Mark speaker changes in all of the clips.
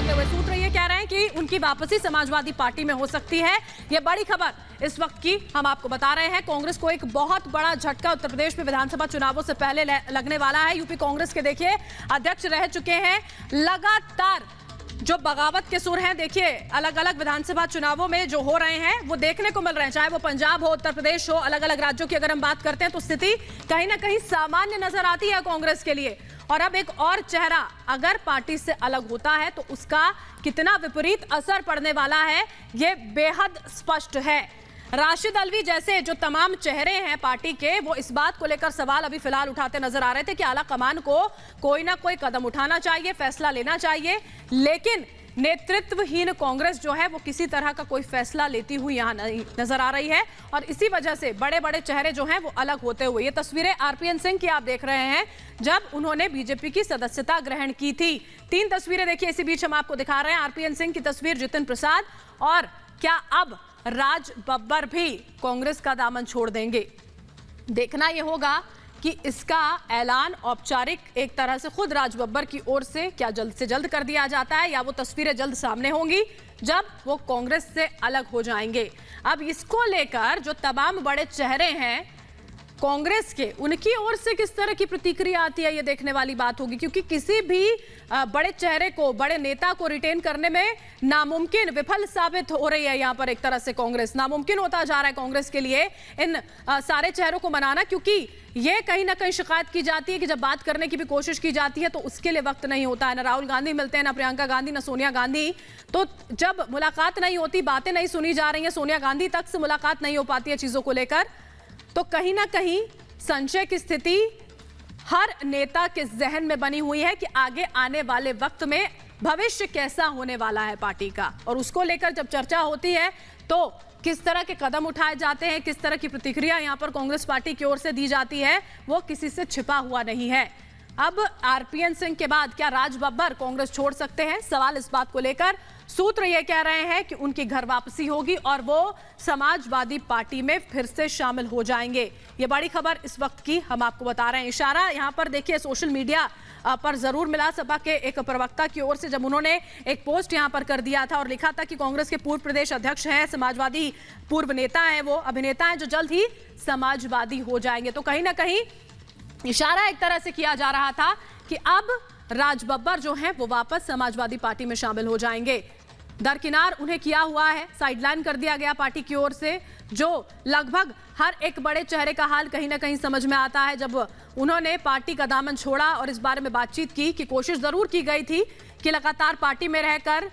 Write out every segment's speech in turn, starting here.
Speaker 1: होते हुए सूत्र ये कह रहे हैं कि उनकी वापसी समाजवादी पार्टी में हो सकती है। ये बड़ी खबर इस वक्त की हम आपको बता रहे हैं। कांग्रेस को एक बहुत बड़ा झटका उत्तर प्रदेश में विधानसभा चुनावों से पहले लगने वाला है। यूपी कांग्रेस के देखिए अध्यक्ष रह चुके हैं, लगातार जो बगावत के सुर हैं देखिए अलग अलग विधानसभा चुनावों में जो हो रहे हैं वो देखने को मिल रहे हैं, चाहे वो पंजाब हो, उत्तर प्रदेश हो, अलग अलग राज्यों की अगर हम बात करते हैं तो स्थिति कहीं ना कहीं सामान्य नजर आती है कांग्रेस के लिए। और अब एक और चेहरा अगर पार्टी से अलग होता है तो उसका कितना विपरीत असर पड़ने वाला है ये बेहद स्पष्ट है। राशिद अल्वी जैसे जो तमाम चेहरे हैं पार्टी के, वो इस बात को लेकर सवाल अभी फिलहाल उठाते नजर आ रहे थे कि आला कमान को कोई ना कोई कदम उठाना चाहिए, फैसला लेना चाहिए, लेकिन नेतृत्वहीन कांग्रेस जो है वो किसी तरह का कोई फैसला लेती हुई यहां नहीं नजर आ रही है। और इसी वजह से बड़े बड़े चेहरे जो हैं वो अलग होते हुए, ये तस्वीरें आरपीएन सिंह की आप देख रहे हैं जब उन्होंने बीजेपी की सदस्यता ग्रहण की थी। 3 तस्वीरें देखिए इसी बीच हम आपको दिखा रहे हैं। आरपीएन सिंह की तस्वीर, जितिन प्रसाद, और क्या अब राज बब्बर भी कांग्रेस का दामन छोड़ देंगे? देखना यह होगा कि इसका ऐलान औपचारिक एक तरह से खुद राज बब्बर की ओर से क्या जल्द से जल्द कर दिया जाता है या वो तस्वीरें जल्द सामने होंगी जब वो कांग्रेस से अलग हो जाएंगे। अब इसको लेकर जो तमाम बड़े चेहरे हैं कांग्रेस के, उनकी ओर से किस तरह की प्रतिक्रिया आती है ये देखने वाली बात होगी, क्योंकि किसी भी बड़े चेहरे को, बड़े नेता को रिटेन करने में नामुमकिन, विफल साबित हो रही है यहाँ पर एक तरह से कांग्रेस। नामुमकिन होता जा रहा है कांग्रेस के लिए इन सारे चेहरों को मनाना, क्योंकि ये कहीं ना कहीं शिकायत की जाती है कि जब बात करने की भी कोशिश की जाती है तो उसके लिए वक्त नहीं होता है। ना राहुल गांधी मिलते हैं, ना प्रियंका गांधी, ना सोनिया गांधी। तो जब मुलाकात नहीं होती, बातें नहीं सुनी जा रही हैं, सोनिया गांधी तक से मुलाकात नहीं हो पाती है चीजों को लेकर, तो कहीं ना कहीं संशय की स्थिति हर नेता के जहन में बनी हुई है कि आगे आने वाले वक्त में भविष्य कैसा होने वाला है पार्टी का। और उसको लेकर जब चर्चा होती है तो किस तरह के कदम उठाए जाते हैं, किस तरह की प्रतिक्रिया यहां पर कांग्रेस पार्टी की ओर से दी जाती है, वो किसी से छिपा हुआ नहीं है। अब आरपीएन सिंह के बाद क्या राज बब्बर कांग्रेस छोड़ सकते हैं? सवाल इस बात को लेकर सूत्र ये कह रहे हैं कि उनकी घर वापसी होगी और वो समाजवादी पार्टी में फिर से शामिल हो जाएंगे। ये बड़ी खबर इस वक्त की हम आपको बता रहे हैं। इशारा यहां पर देखिए सोशल मीडिया पर जरूर मिला सपा के एक प्रवक्ता की ओर से, जब उन्होंने एक पोस्ट यहां पर कर दिया था और लिखा था कि कांग्रेस के पूर्व प्रदेश अध्यक्ष हैं, समाजवादी पूर्व नेता हैं, वो अभिनेता हैं जो जल्द ही समाजवादी हो जाएंगे। तो कहीं ना कहीं इशारा एक तरह से किया जा रहा था कि अब राज बब्बर जो हैं वो वापस समाजवादी पार्टी में शामिल हो जाएंगे। दरकिनार उन्हें किया हुआ है, साइडलाइन कर दिया गया पार्टी की ओर से, जो लगभग हर एक बड़े चेहरे का हाल कहीं ना कहीं समझ में आता है। जब उन्होंने पार्टी का दामन छोड़ा और इस बारे में बातचीत की कि कोशिश जरूर की गई थी कि लगातार पार्टी में रहकर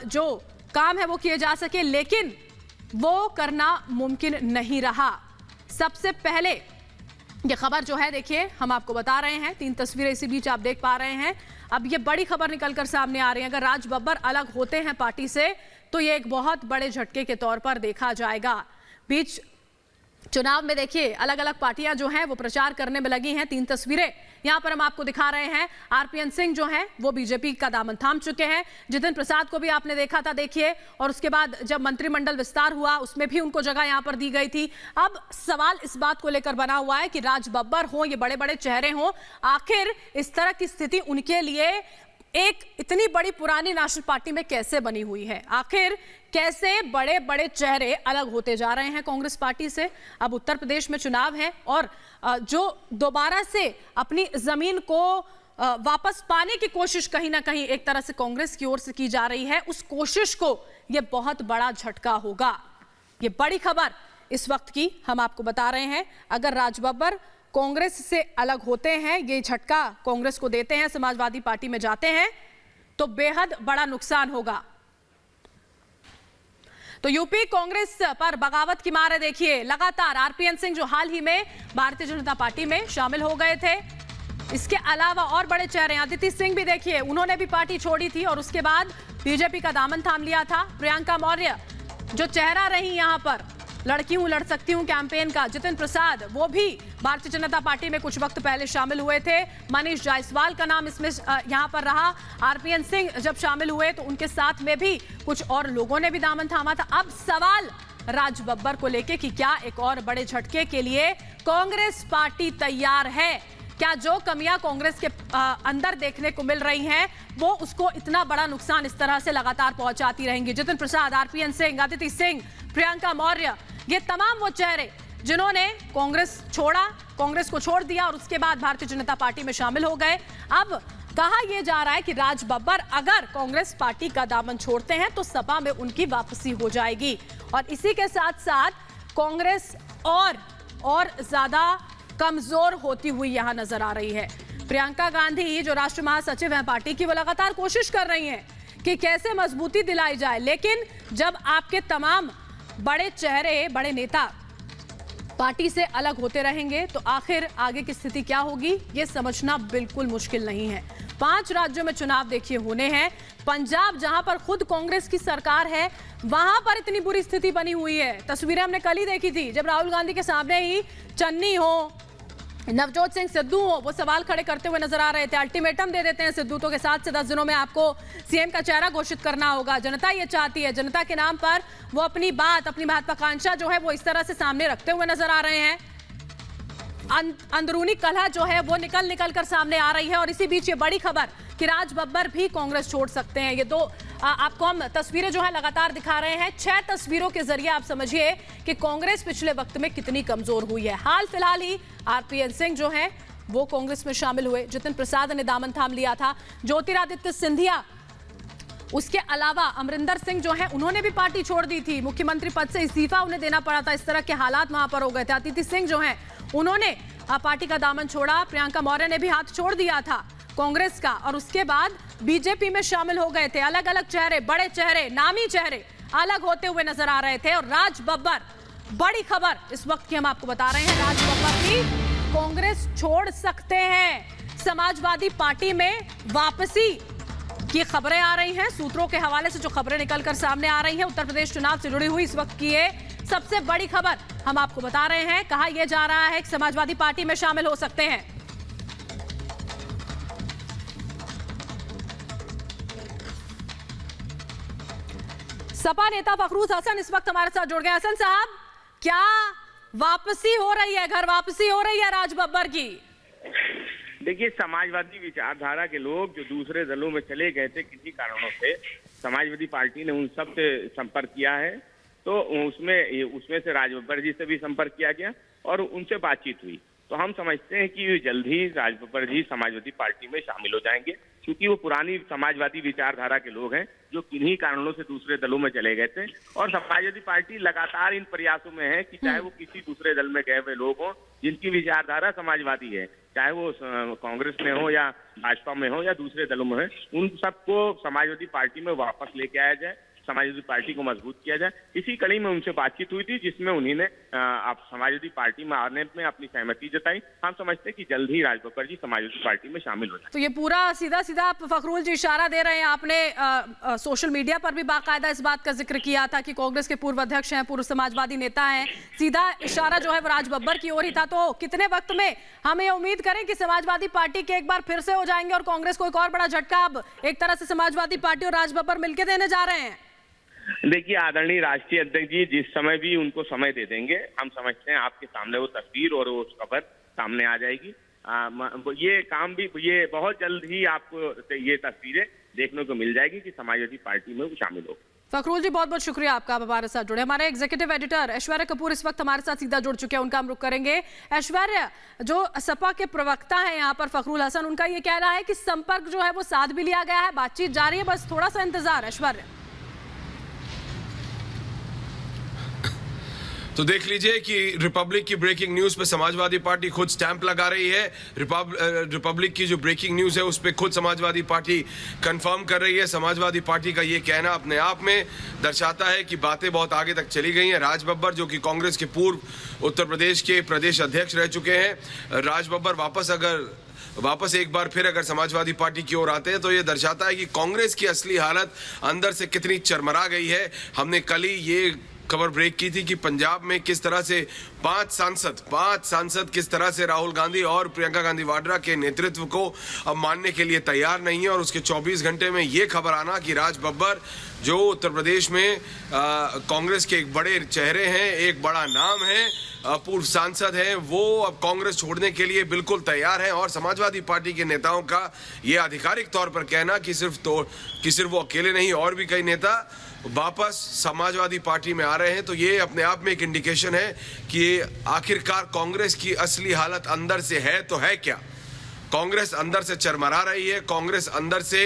Speaker 1: जो काम है वो किए जा सके, लेकिन वो करना मुमकिन नहीं रहा। सबसे पहले ये खबर जो है देखिए हम आपको बता रहे हैं, 3 तस्वीरें इसी बीच आप देख पा रहे हैं। अब ये बड़ी खबर निकलकर सामने आ रही है, अगर राज बब्बर अलग होते हैं पार्टी से तो ये एक बहुत बड़े झटके के तौर पर देखा जाएगा। बीच चुनाव में देखिए अलग अलग पार्टियां जो हैं वो प्रचार करने में लगी हैं। 3 तस्वीरें यहां पर हम आपको दिखा रहे हैं। आरपीएन सिंह जो हैं वो बीजेपी का दामन थाम चुके हैं। जितिन प्रसाद को भी आपने देखा था देखिए, और उसके बाद जब मंत्रिमंडल विस्तार हुआ उसमें भी उनको जगह यहां पर दी गई थी। अब सवाल इस बात को लेकर बना हुआ है कि राज बब्बर हो, ये बड़े बड़े चेहरे हों, आखिर इस तरह की स्थिति उनके लिए एक इतनी बड़ी पुरानी नेशनल पार्टी में कैसे बनी हुई है? आखिर कैसे बड़े बड़े चेहरे अलग होते जा रहे हैं कांग्रेस पार्टी से? अब उत्तर प्रदेश में चुनाव है और जो दोबारा से अपनी जमीन को वापस पाने की कोशिश कहीं ना कहीं एक तरह से कांग्रेस की ओर से की जा रही है, उस कोशिश को यह बहुत बड़ा झटका होगा। ये बड़ी खबर इस वक्त की हम आपको बता रहे हैं। अगर राज बब्बर कांग्रेस से अलग होते हैं, ये झटका कांग्रेस को देते हैं, समाजवादी पार्टी में जाते हैं, तो बेहद बड़ा नुकसान होगा। तो यूपी कांग्रेस पर बगावत की मार है देखिए लगातार। आरपीएन सिंह जो हाल ही में भारतीय जनता पार्टी में शामिल हो गए थे, इसके अलावा और बड़े चेहरे, अदिति सिंह भी देखिए उन्होंने भी पार्टी छोड़ी थी और उसके बाद बीजेपी का दामन थाम लिया था। प्रियंका मौर्य जो चेहरा रही यहां पर लड़की हूं लड़ सकती हूं कैंपेन का, जितिन प्रसाद वो भी भारतीय जनता पार्टी में कुछ वक्त पहले शामिल हुए थे। मनीष जायसवाल का नाम इसमें यहां पर रहा। आरपीएन सिंह जब शामिल हुए तो उनके साथ में भी कुछ और लोगों ने भी दामन थामा था। अब सवाल राज बब्बर को लेके कि क्या एक और बड़े झटके के लिए कांग्रेस पार्टी तैयार है? क्या जो कमियां कांग्रेस के अंदर देखने को मिल रही हैं वो उसको इतना बड़ा नुकसान इस तरह से लगातार पहुंचाती रहेंगी? जितिन प्रसाद, आरपीएन सिंह, अदिति सिंह, प्रियंका मौर्य, ये तमाम वो चेहरे जिन्होंने कांग्रेस छोड़ा, कांग्रेस को छोड़ दिया और उसके बाद भारतीय जनता पार्टी में शामिल हो गए। अब कहा यह जा रहा है कि राज बब्बर अगर कांग्रेस पार्टी का दामन छोड़ते हैं तो सपा में उनकी वापसी हो जाएगी और इसी के साथ साथ कांग्रेस और ज्यादा कमजोर होती हुई यहां नजर आ रही है। प्रियंका गांधी जो राष्ट्रीय महासचिव हैं पार्टी की, वो लगातार कोशिश कर रही हैं कि कैसे मजबूती दिलाई जाए, लेकिन जब आपके तमाम बड़े चेहरे, बड़े नेता पार्टी से अलग होते रहेंगे तो आखिर आगे की स्थिति क्या होगी ये समझना बिल्कुल मुश्किल नहीं है। 5 राज्यों में चुनाव देखिए होने हैं। पंजाब जहां पर खुद कांग्रेस की सरकार है वहां पर इतनी बुरी स्थिति बनी हुई है। तस्वीरें हमने कल ही देखी थी जब राहुल गांधी के सामने ही चन्नी हो, नवजोत सिंह सिद्धू हो, वो सवाल खड़े करते हुए नजर आ रहे थे। अल्टीमेटम दे देते हैं सिद्धू तो के 7 से 10 दिनों में आपको सीएम का चेहरा घोषित करना होगा। जनता ये चाहती है, जनता के नाम पर वो अपनी बात, अपनी महत्वाकांक्षा जो है वो इस तरह से सामने रखते हुए नजर आ रहे हैं। अंदरूनी कलह जो है वो निकल कर सामने आ रही है और इसी बीच ये बड़ी खबर कि राज बब्बर भी कांग्रेस छोड़ सकते हैं। ये दो आपको हम तस्वीरें जो है लगातार दिखा रहे हैं। 6 तस्वीरों के जरिए आप समझिए कि कांग्रेस पिछले वक्त में कितनी कमजोर हुई है। हाल फिलहाल ही आरपीएन सिंह जो है वो कांग्रेस में शामिल हुए, जितिन प्रसाद ने दामन थाम लिया था, ज्योतिरादित्य सिंधिया, उसके अलावा अमरिंदर सिंह जो है उन्होंने भी पार्टी छोड़ दी थी, मुख्यमंत्री पद से इस्तीफा उन्हें देना पड़ा था, इस तरह के हालात वहां पर हो गए थे। अदिति सिंह जो है उन्होंने पार्टी का दामन छोड़ा, प्रियंका मौर्य ने भी हाथ छोड़ दिया था कांग्रेस का और उसके बाद बीजेपी में शामिल हो गए थे। अलग अलग चेहरे, बड़े चेहरे, नामी चेहरे अलग होते हुए नजर आ रहे थे और राज बब्बर, बड़ी खबर इस वक्त की हम आपको बता रहे हैं, राज बब्बर भी कांग्रेस छोड़ सकते हैं। समाजवादी पार्टी में वापसी की खबरें आ रही हैं। सूत्रों के हवाले से जो खबरें निकलकर सामने आ रही हैं, उत्तर प्रदेश चुनाव से जुड़ी हुई इस वक्त की ये सबसे बड़ी खबर हम आपको बता रहे हैं। कहा यह जा रहा है कि समाजवादी पार्टी में शामिल हो सकते हैं। सपा नेता फखरूज हसन इस वक्त हमारे साथ जुड़ गए। हसन साहब, क्या वापसी हो रही है, घर वापसी हो रही है राज बब्बर की?
Speaker 2: देखिए, समाजवादी विचारधारा के लोग जो दूसरे दलों में चले गए थे किसी कारणों से, समाजवादी पार्टी ने उन सब से संपर्क किया है, तो उसमें से राज बब्बर जी से भी संपर्क किया गया और उनसे बातचीत हुई। तो हम समझते हैं कि जल्द ही राज बब्बर जी समाजवादी पार्टी में शामिल हो जाएंगे, क्योंकि वो पुरानी समाजवादी विचारधारा के लोग हैं जो किन्हीं कारणों से दूसरे दलों में चले गए थे। और समाजवादी पार्टी लगातार इन प्रयासों में है कि चाहे वो किसी दूसरे दल में गए हुए लोग हों जिनकी विचारधारा समाजवादी है, चाहे वो कांग्रेस में हो या भाजपा में हो या दूसरे दलों में है, उन सबको समाजवादी पार्टी में वापस लेके आया जाए, समाजवादी पार्टी को मजबूत किया जाए। इसी कड़ी में उनसे बातचीत हुई थी जिसमें उन्होंने आप समाजवादी पार्टी में आने में अपनी सहमति जताई। हम समझते हैं कि जल्द ही राज बब्बर जी समाजवादी पार्टी में शामिल हो जाए।
Speaker 1: तो ये पूरा सीधा सीधा आप फखरूल जी इशारा दे रहे हैं। आपने सोशल मीडिया पर भी बाकायदा इस बात का जिक्र किया था कि कांग्रेस के पूर्व अध्यक्ष हैं, पूर्व समाजवादी नेता हैं, सीधा इशारा जो है वो राज बब्बर की ओर ही था। तो कितने वक्त में हम ये उम्मीद करें कि समाजवादी पार्टी के एक बार फिर से हो जाएंगे और कांग्रेस को एक और बड़ा झटका अब एक तरह से समाजवादी पार्टी और राज बब्बर मिलकर देने जा रहे हैं?
Speaker 2: देखिए, आदरणीय राष्ट्रीय अध्यक्ष जी जिस समय भी उनको समय दे देंगे, हम समझते हैं आपके सामने वो तस्वीर और वो खबर सामने आ जाएगी। ये काम भी, ये बहुत जल्द ही आपको ये तस्वीरें देखने को मिल जाएगी कि समाजवादी पार्टी में वो शामिल हो।
Speaker 1: फखरूल जी, बहुत बहुत शुक्रिया आपका, आप हमारे साथ जुड़े। हमारे एग्जीक्यूटिव एडिटर ऐश्वर्या कपूर इस वक्त हमारे साथ सीधा जुड़ चुके हैं, उनका हम रुख करेंगे। ऐश्वर्या, जो सपा के प्रवक्ता हैं यहाँ पर फखरूल हसन, उनका ये कहना है कि संपर्क जो है वो साध भी लिया गया है, बातचीत जारी है, बस थोड़ा सा इंतजार। ऐश्वर्या,
Speaker 3: तो देख लीजिए कि रिपब्लिक की ब्रेकिंग न्यूज पे समाजवादी पार्टी खुद स्टैंप लगा रही है। रिपब्लिक की जो ब्रेकिंग न्यूज है उस पे खुद समाजवादी पार्टी कंफर्म कर रही है। समाजवादी पार्टी का ये कहना अपने आप में दर्शाता है कि बातें बहुत आगे तक चली गई हैं। राज बब्बर जो कि कांग्रेस के पूर्व उत्तर प्रदेश के प्रदेश अध्यक्ष रह चुके हैं, राज बब्बर वापस एक बार फिर अगर समाजवादी पार्टी की ओर आते हैं तो ये दर्शाता है कि कांग्रेस की असली हालत अंदर से कितनी चरमरा गई है। हमने कल ही ये खबर ब्रेक की थी कि पंजाब में किस तरह से 5 सांसद किस तरह से राहुल गांधी और प्रियंका गांधी वाड्रा के नेतृत्व को अब मानने के लिए तैयार नहीं है। और उसके 24 घंटे में ये खबर आना कि राज बब्बर जो उत्तर प्रदेश में कांग्रेस के एक बड़े चेहरे हैं, एक बड़ा नाम है, पूर्व सांसद हैं, वो अब कांग्रेस छोड़ने के लिए बिल्कुल तैयार हैं। और समाजवादी पार्टी के नेताओं का ये आधिकारिक तौर पर कहना कि सिर्फ वो अकेले नहीं, और भी कई नेता वापस समाजवादी पार्टी में आ रहे हैं, तो ये अपने आप में एक इंडिकेशन है कि आखिरकार कांग्रेस की असली हालत अंदर से है तो है क्या। कांग्रेस अंदर से चरमरा रही है, कांग्रेस अंदर से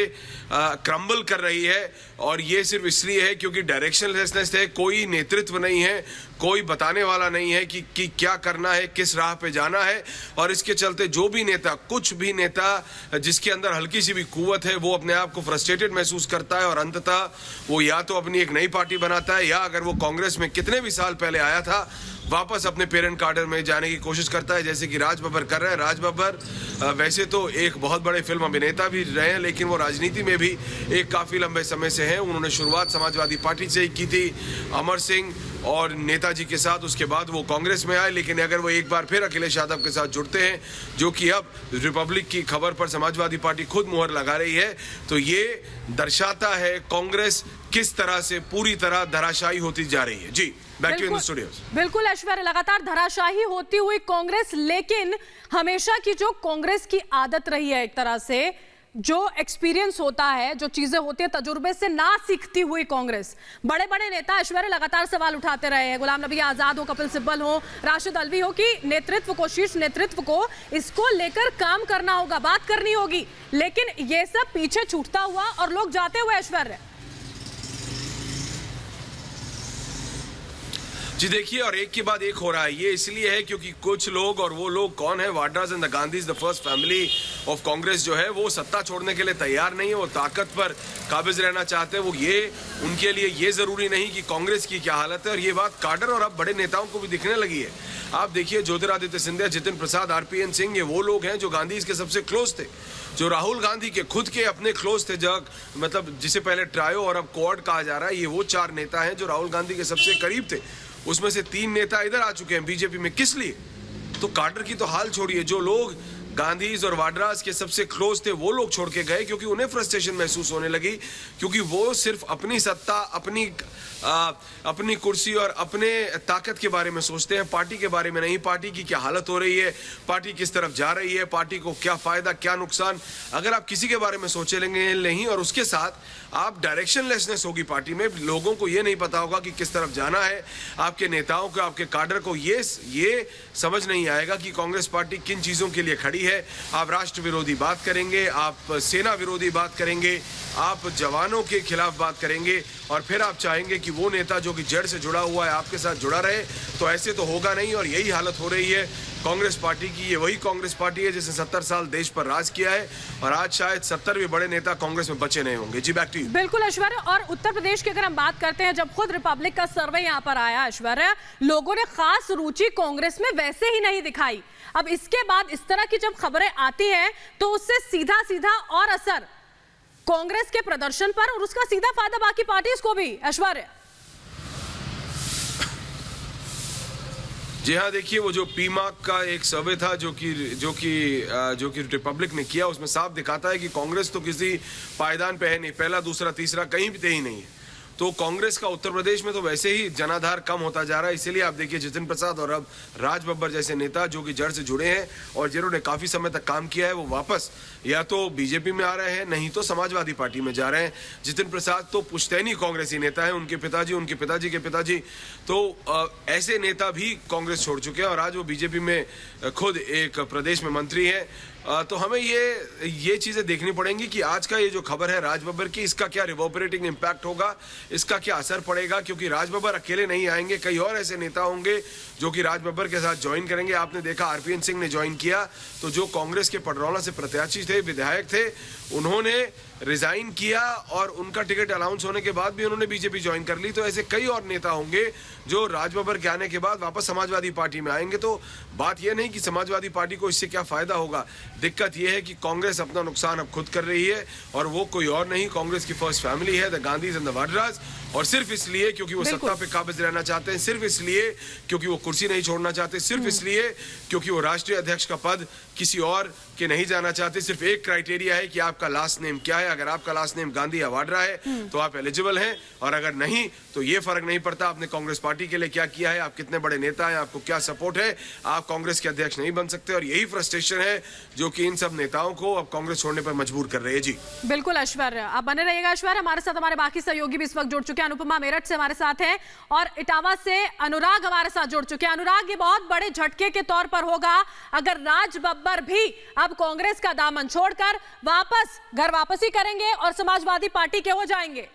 Speaker 3: क्रम्बल कर रही है, और ये सिर्फ इसलिए है क्योंकि डायरेक्शनलेसनेस है, कोई नेतृत्व नहीं है, कोई बताने वाला नहीं है कि क्या करना है, किस राह पे जाना है। और इसके चलते जो भी नेता, कुछ भी नेता जिसके अंदर हल्की सी भी कुव्वत है, वो अपने आप को फ्रस्ट्रेटेड महसूस करता है और अंततः वो या तो अपनी एक नई पार्टी बनाता है, या अगर वो कांग्रेस में कितने भी साल पहले आया था वापस अपने पेरेंट कार्डर में जाने की कोशिश करता है, जैसे कि राज बब्बर कर रहे हैं। राज बब्बर वैसे तो एक बहुत बड़े फिल्म अभिनेता भी रहे हैं, लेकिन वो राजनीति में भी एक काफी लंबे समय से हैं। उन्होंने शुरुआत समाजवादी पार्टी से ही की थी, अमर सिंह और नेताजी के साथ, उसके बाद वो कांग्रेस में आए। लेकिन अगर वो एक बार फिर अखिलेश यादव के साथ जुड़ते हैं, जो कि अब रिपब्लिक की खबर पर समाजवादी पार्टी खुद मुहर लगा रही है, तो ये दर्शाता है कांग्रेस किस तरह से पूरी तरह धराशायी होती जा रही है। जी, back to in the studios.
Speaker 1: बिल्कुल ऐश्वर्य, लगातार धराशायी होती हुई कांग्रेस, लेकिन हमेशा की जो कांग्रेस की आदत रही है, एक तरह से जो एक्सपीरियंस होता है, जो चीजें होती है, तजुर्बे से ना सीखती हुई कांग्रेस। बड़े बड़े नेता ऐश्वर्य लगातार सवाल उठाते रहे हैं, गुलाम नबी आजाद हो, कपिल सिब्बल हो, राशिद अल्वी हो, कि नेतृत्व को, शीर्ष नेतृत्व को इसको लेकर काम करना होगा, बात करनी होगी। लेकिन ये सब पीछे छूटता हुआ और लोग जाते हुए ऐश्वर्य।
Speaker 3: जी देखिए, और एक के बाद एक हो रहा है। ये इसलिए है क्योंकि कुछ लोग, और वो लोग कौन है, Vadras and the Gandhis, the first family of Congress जो है, वो सत्ता छोड़ने के लिए तैयार नहीं है, वो ताकत पर काबिज रहना चाहते हैं। वो ये, उनके लिए ये जरूरी नहीं कि कांग्रेस की क्या हालत है, और ये बात काडर और अब बड़े नेताओं को भी दिखने लगी है। आप देखिए, ज्योतिरादित्य सिंधिया, जितिन प्रसाद, आरपीएन सिंह, ये वो लोग हैं जो गांधी के सबसे क्लोज थे, जो राहुल गांधी के खुद के अपने क्लोज थे, जब मतलब जिसे पहले ट्रायो और अब क्वाड कहा जा रहा है। ये वो 4 नेता हैं जो राहुल गांधी के सबसे करीब थे। उसमें से 3 नेता इधर आ चुके हैं बीजेपी में। किस लिए? तो काडर की तो हाल छोड़िए, जो लोग गांधीज और वाड्रास के सबसे क्लोज थे, वो लोग छोड़ के गए क्योंकि उन्हें फ्रस्ट्रेशन महसूस होने लगी, क्योंकि वो सिर्फ अपनी सत्ता, अपनी कुर्सी और अपने ताकत के बारे में सोचते हैं, पार्टी के बारे में नहीं। पार्टी की क्या हालत हो रही है, पार्टी किस तरफ जा रही है, पार्टी को क्या फायदा, क्या नुकसान, अगर आप किसी के बारे में सोचे लेंगे नहीं, और उसके साथ आप डायरेक्शनलेसनेस होगी पार्टी में, लोगों को ये नहीं पता होगा कि किस तरफ जाना है, आपके नेताओं को, आपके काडर को ये समझ नहीं आएगा कि कांग्रेस पार्टी किन चीजों के लिए खड़ी है। आप राष्ट्र विरोधी बात करेंगे, आप सेना विरोधी बात करेंगे, आप जवानों के खिलाफ बात करेंगे, और फिर आप चाहेंगे कि वो नेता जो कि जड़ से जुड़ा हुआ है आपके साथ जुड़ा रहे। तो ऐसे तो होगा नहीं, और यही हालत हो रही है कांग्रेस पार्टी की। ये वही कांग्रेस पार्टी है जिसने 70 साल देश पर राज किया है, और आज शायद 70 भी बड़े नेता कांग्रेस में बचे नहीं होंगे। जी, बैक टू यू।
Speaker 1: बिल्कुल ऐश्वर्य, और उत्तर प्रदेश की अगर हम बात करते हैं, जब खुद रिपब्लिक का सर्वे यहाँ पर आया ऐश्वर्य, लोगों ने खास रुचि कांग्रेस में वैसे ही नहीं दिखाई। अब इसके बाद इस तरह की जब खबरें आती हैं, तो उससे सीधा सीधा और असर कांग्रेस के प्रदर्शन पर, और उसका सीधा फायदा बाकी पार्टीज को भी। ऐश्वर्य
Speaker 3: जी हाँ, देखिए, वो जो पीमार्क का एक सर्वे था जो कि रिपब्लिक ने किया, उसमें साफ दिखाता है कि कांग्रेस तो किसी पायदान पे है नहीं, पहला, दूसरा, तीसरा कहीं भी ही नहीं है। तो कांग्रेस का उत्तर प्रदेश में तो वैसे ही जनाधार कम होता जा रहा है। इसीलिए आप देखिए, जितिन प्रसाद और अब राज बब्बर जैसे नेता जो कि जड़ से जुड़े हैं और जिन्होंने काफी समय तक काम किया है, वो वापस या तो बीजेपी में आ रहे हैं, नहीं तो समाजवादी पार्टी में जा रहे हैं। जितिन प्रसाद तो पुश्तैनी कांग्रेसी नेता है, उनके पिताजी के पिताजी, तो ऐसे नेता भी कांग्रेस छोड़ चुके हैं, और आज वो बीजेपी में खुद एक प्रदेश में मंत्री है। तो हमें ये चीजें देखनी पड़ेंगी कि आज का ये जो खबर है राज बब्बर की, इसका क्या रिवर्बरेटिंग इम्पैक्ट होगा, इसका क्या असर पड़ेगा, क्योंकि राज बब्बर अकेले नहीं आएंगे, कई और ऐसे नेता होंगे जो कि राज बब्बर के साथ ज्वाइन करेंगे। आपने देखा आरपीएन सिंह ने ज्वाइन किया, तो जो कांग्रेस के पडरौला से प्रत्याशी थे, विधायक थे, उन्होंने रिजाइन किया, और उनका टिकट अनाउंस होने के बाद भी उन्होंने बीजेपी ज्वाइन कर ली। तो ऐसे कई और नेता होंगे जो राज बब्बर के आने के बाद वापस समाजवादी पार्टी में आएंगे। तो बात यह नहीं कि समाजवादी पार्टी को इससे क्या फायदा होगा, दिक्कत यह है कि कांग्रेस अपना नुकसान अब खुद कर रही है, और वो कोई और नहीं, कांग्रेस की फर्स्ट फैमिली है, द गांधीज एंड द वाड्रास। और सिर्फ इसलिए क्योंकि वो सत्ता पे काबिज रहना चाहते हैं, सिर्फ इसलिए क्योंकि वो कुर्सी नहीं छोड़ना चाहते, सिर्फ इसलिए क्योंकि वो राष्ट्रीय अध्यक्ष का पद किसी और के नहीं जाना चाहते। सिर्फ एक क्राइटेरिया है कि आपका लास्ट नेम क्या है, है। अगर आपका लास्ट नेम गांधी या वाड्रा है तो आप एलिजिबल हैं, और अगर नहीं तो ये फर्क नहीं पड़ता आपने कांग्रेस पार्टी के लिए क्या किया है, आप कितने बड़े नेता हैं, आपको क्या सपोर्ट है, आप कांग्रेस के अध्यक्ष नहीं बन सकते। और यही फ्रस्ट्रेशन है जो कि इन सब नेताओं को अब कांग्रेस छोड़ने पर मजबूर कर रहे हैं। जी
Speaker 1: बिल्कुल ऐश्वर्य, आप बने रहिएगा। ऐश्वर्य, हमारे साथ हमारे बाकी सहयोगी भी इस वक्त जुड़ चुके हैं। अनुपमा मेरठ से हमारे साथ है और इटावा से अनुराग हमारे साथ जुड़ चुके हैं। अनुराग, ये बहुत बड़े झटके के तौर पर होगा अगर राज बब्बर भी अब कांग्रेस का दामन छोड़कर वापस घर वापसी करेंगे और समाजवादी पार्टी के हो जाएंगे।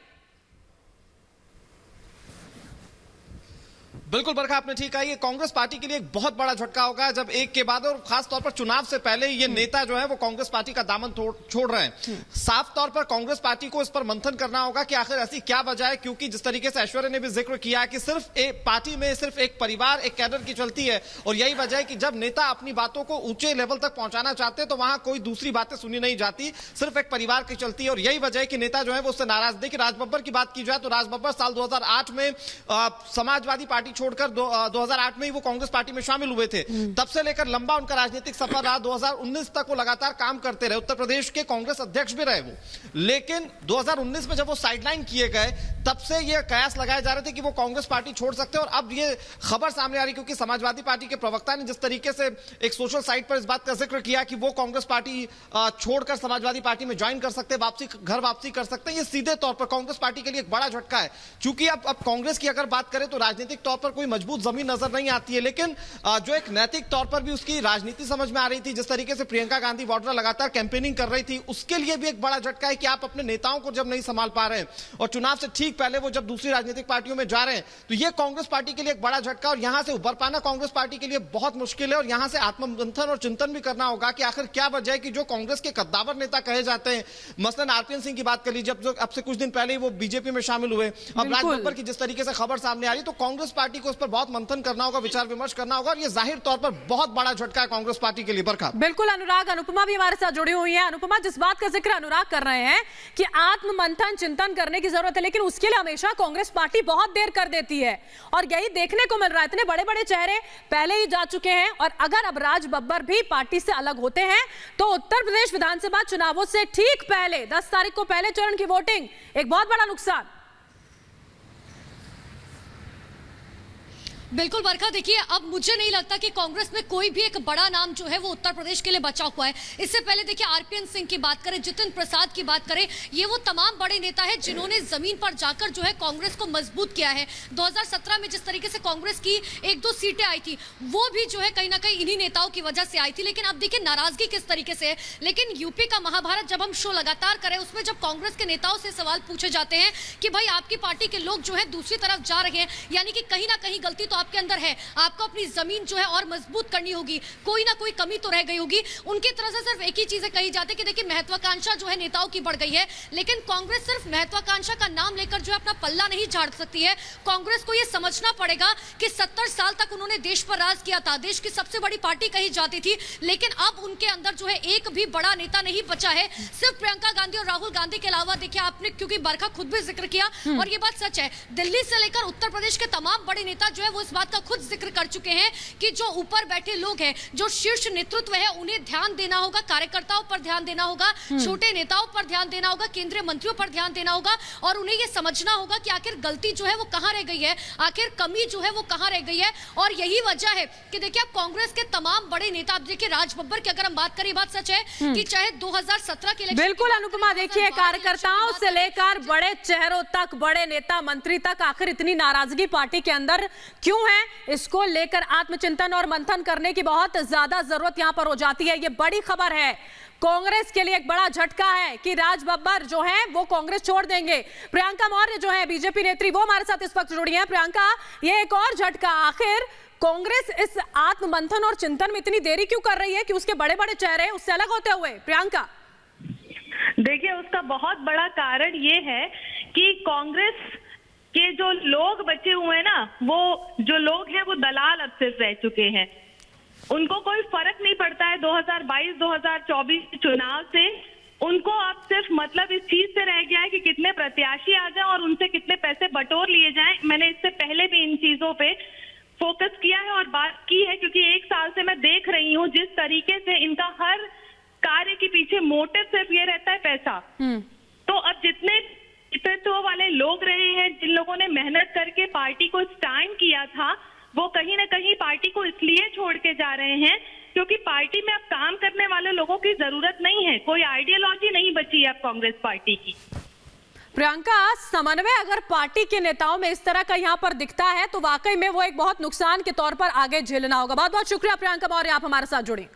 Speaker 4: बिल्कुल बरखा, आपने ठीक कहा, ये कांग्रेस पार्टी के लिए एक बहुत बड़ा झटका होगा जब एक के बाद, और खास तौर पर चुनाव से पहले ये नेता जो है वो कांग्रेस पार्टी का दामन छोड़ रहे हैं। साफ तौर पर कांग्रेस पार्टी को इस पर मंथन करना होगा कि आखिर ऐसी क्या वजह है, क्योंकि जिस तरीके से ऐश्वर्य ने भी जिक्र किया कि सिर्फ एक पार्टी में सिर्फ एक परिवार, एक कैडर की चलती है, और यही वजह है कि जब नेता अपनी बातों को ऊंचे लेवल तक पहुंचाना चाहते हैं तो वहां कोई दूसरी बातें सुनी नहीं जाती, सिर्फ एक परिवार की चलती है। और यही वजह है कि नेता जो है वो उससे नाराज। देखिए, राज बब्बर की बात की जाए तो राज बब्बर साल 2008 में समाजवादी पार्टी छोड़कर 2008 में ही वो कांग्रेस पार्टी में शामिल हुए थे। तब से लेकर लंबा उनका राजनीतिक सफर रहा। 2019 तक वो लगातार काम करते रहे, उत्तर प्रदेश के कांग्रेस अध्यक्ष भी रहे वो। लेकिन 2019 में जब वो साइडलाइन किए गए तब से ये कयास लगाए जा रहे थे कि वो कांग्रेस पार्टी छोड़ सकते हैं। और अब ये खबर सामने आ रही क्योंकि समाजवादी पार्टी के प्रवक्ता ने जिस तरीके से एक सोशल साइट पर इस बात का जिक्र किया कि वो कांग्रेस पार्टी छोड़कर समाजवादी पार्टी में ज्वाइन कर सकते हैं, घर वापसी कर सकते हैं, ये सीधे तौर पर कांग्रेस पार्टी के लिए एक बड़ा झटका है। क्योंकि अब कांग्रेस की अगर बात करें तो राजनीतिक तौर पर कोई मजबूत जमीन नजर नहीं आती है, लेकिन जो एक नैतिक तौर पर भी उसकी राजनीति समझ में आ रही थी, जिस तरीके से प्रियंका गांधी वाड्रा लगातार कैंपेनिंग कर रही थी, उसके लिए भी एक बड़ा झटका है कि आप अपने नेताओं को जब नहीं संभाल पा रहे हैं और चुनाव से ठीक पहले वो जब दूसरी राजनीतिक पार्टियों में जा रहे हैं, तो ये कांग्रेस पार्टी के लिए एक बड़ा झटका। और यहां से उभर पाना कांग्रेस पार्टी के लिए बहुत मुश्किल है। और यहां से आत्ममंथन और चिंतन भी करना होगा कि आखिर क्या वजह है कि जो कांग्रेस के कद्दावर नेता कहे जाते हैं, मसलन आरपीएन सिंह की बात कर लीजिए, अब से कुछ दिन पहले ही वो बीजेपी में शामिल हुए, अब राज बब्बर की जिस तरीके से खबर सामने आ रही, तो कांग्रेस पार्टी को उस पर बहुत मंथन करना होगा, विचार विमर्श करना होगा। और ये जाहिर तौर पर बहुत बड़ा झटका है कांग्रेस पार्टी के लिए। बरखा,
Speaker 1: बिल्कुल अनुराग, अनुपमा भी हमारे साथ जुड़ी हुई है। अनुपमा, जिस बात का जिक्र अनुराग कर रहे हैं कि आत्म मंथन चिंतन करने की जरूरत है, लेकिन उसके लिए हमेशा कांग्रेस पार्टी बहुत देर कर देती है और यही देखने को मिल रहा है। इतने बड़े बड़े चेहरे पहले ही जा चुके हैं और अगर अब राज बब्बर भी पार्टी से अलग होते हैं तो उत्तर प्रदेश विधानसभा चुनावों से ठीक पहले 10 तारीख को पहले चरण की वोटिंग, एक बहुत बड़ा नुकसान।
Speaker 5: बिल्कुल बरखा, देखिए अब मुझे नहीं लगता कि कांग्रेस में कोई भी एक बड़ा नाम जो है वो उत्तर प्रदेश के लिए बचा हुआ है। इससे पहले देखिए आरपीएन सिंह की बात करें, जितिन प्रसाद की बात करें, ये वो तमाम बड़े नेता हैं जिन्होंने जमीन पर जाकर जो है कांग्रेस को मजबूत किया है। 2017 में जिस तरीके से कांग्रेस की 1-2 सीटें आई थी वो भी जो है कहीं ना कहीं इन्हीं नेताओं की वजह से आई थी। लेकिन अब देखिए नाराजगी किस तरीके से है। लेकिन यूपी का महाभारत जब हम शो लगातार करें, उसमें जब कांग्रेस के नेताओं से सवाल पूछे जाते हैं कि भाई आपकी पार्टी के लोग जो है दूसरी तरफ जा रहे हैं, यानी कि कहीं ना कहीं गलती तो आपके अंदर है, आपको अपनी जमीन जो है और मजबूत करनी होगी, कोई ना कोई कमी तो रह गई होगी। उनकी तरफ से सिर्फ एक ही चीजें कही जाती है कि देखिए महत्वाकांक्षा जो है नेताओं की बढ़ गई है, लेकिन कांग्रेस सिर्फ महत्वाकांक्षा का नाम लेकर जो है अपना पल्ला नहीं झाड़ सकती है। कांग्रेस को यह समझना पड़ेगा कि 70 साल तक उन्होंने देश पर राज किया था, देश की सबसे बड़ी पार्टी कही जाती थी, लेकिन अब उनके अंदर जो है एक भी बड़ा नेता नहीं बचा है, सिर्फ प्रियंका गांधी और राहुल गांधी के अलावा। देखिए आपने, क्योंकि बरखा खुद भी जिक्र किया और ये बात सच है, दिल्ली से लेकर उत्तर प्रदेश के तमाम बड़े नेता जो है वो इस बात का खुद जिक्र कर चुके हैं कि जो ऊपर बैठे लोग हैं, जो शीर्ष नेतृत्व है, उन्हें ध्यान देना होगा, कार्यकर्ताओं पर ध्यान देना होगा, छोटे नेताओं पर ध्यान देना होगा, केंद्रीय मंत्रियों पर ध्यान देना होगा और उन्हें यह समझना होगा कि आखिर गलती जो है वो कहां रह गई है, आखिर कमी जो है वो कहां रह गई है। और यही वजह है कि देखिए अब कांग्रेस के तमाम बड़े नेता, अब देखिए राज बब्बर की अगर हम बात करें, बात सच है कि चाहे 2017 के इलेक्शन,
Speaker 1: बिल्कुल अनुपमा, देखिए कार्यकर्ताओं से लेकर बड़े चेहरों तक, बड़े नेता मंत्री तक, आखिर इतनी नाराजगी पार्टी के अंदर क्यों है, इसको लेकर आत्मचिंतन और मंथन करने की बहुत ज्यादा जरूरत यहां पर हो जाती है। ये बड़ी खबर है, कांग्रेस के लिए एक बड़ा झटका है कि राज बब्बर जो है वो कांग्रेस छोड़ देंगे। प्रियंका मौर्य जो है बीजेपी नेत्री, वो हमारे साथ इस वक्त जुड़ी हैं। प्रियंका, ये एक और झटका, आखिर कांग्रेस इस आत्ममंथन और चिंतन में इतनी देरी क्यों कर रही है कि उसके बड़े बड़े चेहरे उससे अलग होते हुए? प्रियंका,
Speaker 6: देखिए उसका बहुत बड़ा कारण ये है कि कांग्रेस के जो लोग बचे हुए हैं ना, वो जो लोग हैं वो दलाल अब सिर्फ रह चुके हैं। उनको कोई फर्क नहीं पड़ता है 2022-2024 चुनाव से। उनको अब सिर्फ मतलब इस चीज से रह गया है कि कितने प्रत्याशी आ जाएं और उनसे कितने पैसे बटोर लिए जाएं। मैंने इससे पहले भी इन चीजों पे फोकस किया है और बात की है, क्योंकि 1 साल से मैं देख रही हूँ जिस तरीके से इनका हर कार्य के पीछे मोटिव सिर्फ ये रहता है पैसा। वाले लोग रहे हैं, जिन लोगों ने मेहनत करके पार्टी को स्टैंड किया था, वो कहीं ना कहीं पार्टी को इसलिए छोड़ के जा रहे हैं क्योंकि पार्टी में अब काम करने वाले लोगों की जरूरत नहीं है, कोई आइडियोलॉजी नहीं बची है अब कांग्रेस पार्टी की।
Speaker 1: प्रियंका, समन्वय अगर पार्टी के नेताओं में इस तरह का यहाँ पर दिखता है तो वाकई में वो एक बहुत नुकसान के तौर पर आगे झेलना होगा। बहुत बहुत शुक्रिया प्रियंका मौर्य, आप हमारे साथ जुड़ी।